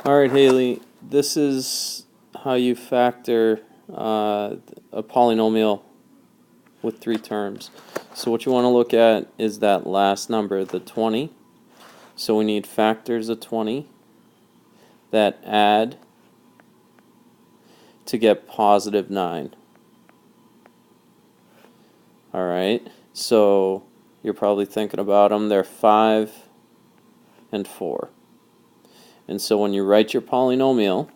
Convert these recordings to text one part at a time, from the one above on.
Alright, Haley, this is how you factor a polynomial with three terms. So what you want to look at is that last number, the 20. So we need factors of 20 that add to get positive 9. Alright, so you're probably thinking about them. They're 5 and 4. And so when you write your polynomial,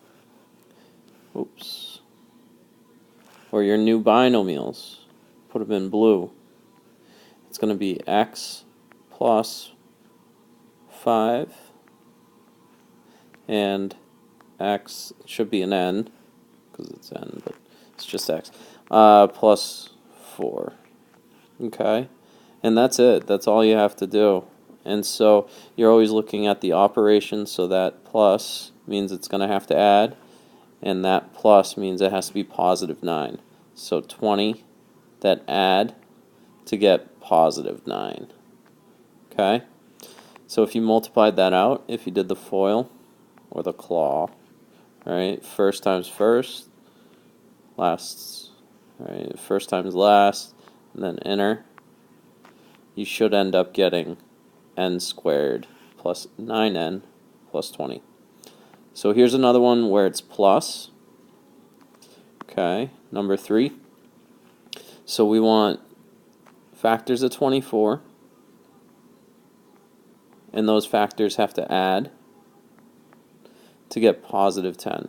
or your new binomials, put them in blue, it's going to be x plus 5 and x, should be an n, because it's n, but it's just x, plus 4. Okay? And that's it. That's all you have to do. And so you're always looking at the operation, so that plus means it's going to have to add, and that plus means it has to be positive 9. So 20 that add to get positive 9. Okay? So if you multiplied that out, if you did the FOIL or the claw, right, first times first, last, right, first times last, and then enter, you should end up getting n squared plus 9n plus 20. So here's another one where it's plus. Okay, number 3. So we want factors of 24, and those factors have to add to get positive 10.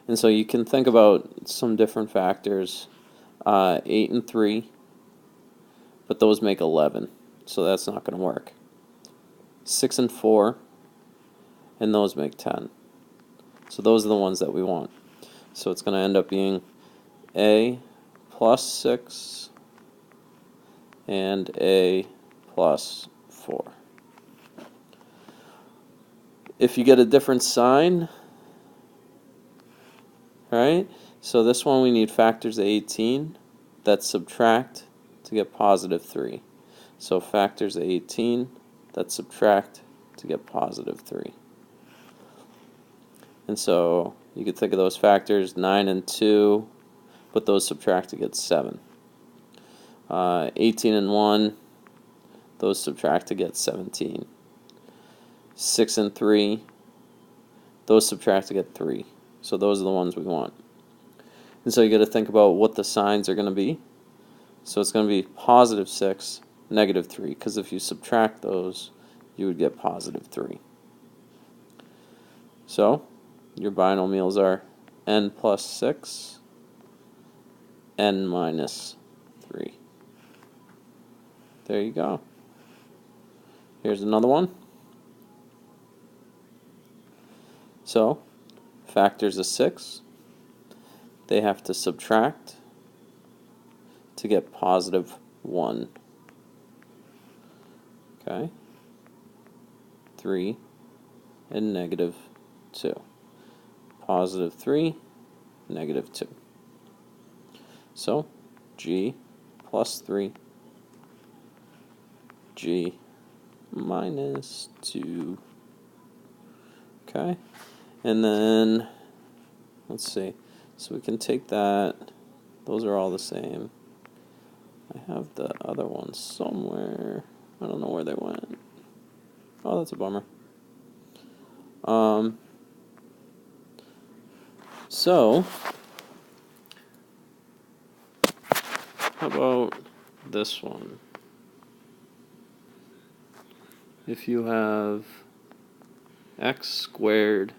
And so you can think about some different factors, 8 and 3, but those make 11, so that's not going to work. 6 and 4, and those make 10. So those are the ones that we want. So it's going to end up being a plus 6 and a plus 4. If you get a different sign, right? So this one we need factors of 18 that subtract to get positive 3. So factors of 18 that subtract to get positive 3. And so you could think of those factors, 9 and 2, but those subtract to get 7. 18 and 1, those subtract to get 17. 6 and 3, those subtract to get 3. So those are the ones we want. And so you got to think about what the signs are going to be. So it's going to be positive 6, negative 3, because if you subtract those, you would get positive 3. So your binomials are n plus 6, n minus 3. There you go. Here's another one. So factors of 6, they have to subtract to get positive 1. Okay? 3 and negative 2. Positive 3, negative 2. So g plus 3, g minus 2. Okay? And then, let's see. So we can take that. Those are all the same. I have the other one somewhere. I don't know where they went. Oh, that's a bummer. So, how about this one? If you have x squared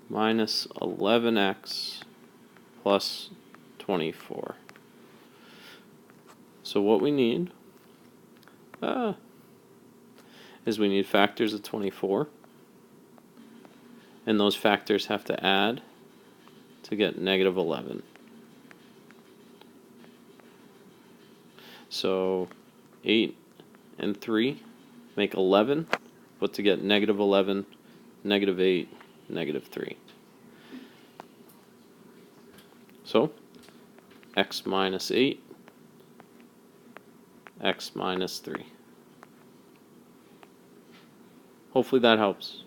minus 11x plus 24. So what we need is we need factors of 24, and those factors have to add to get negative 11. So 8 and 3 make 11, but to get negative 11, negative 8, negative 3. So x minus 8, x minus 3. Hopefully that helps.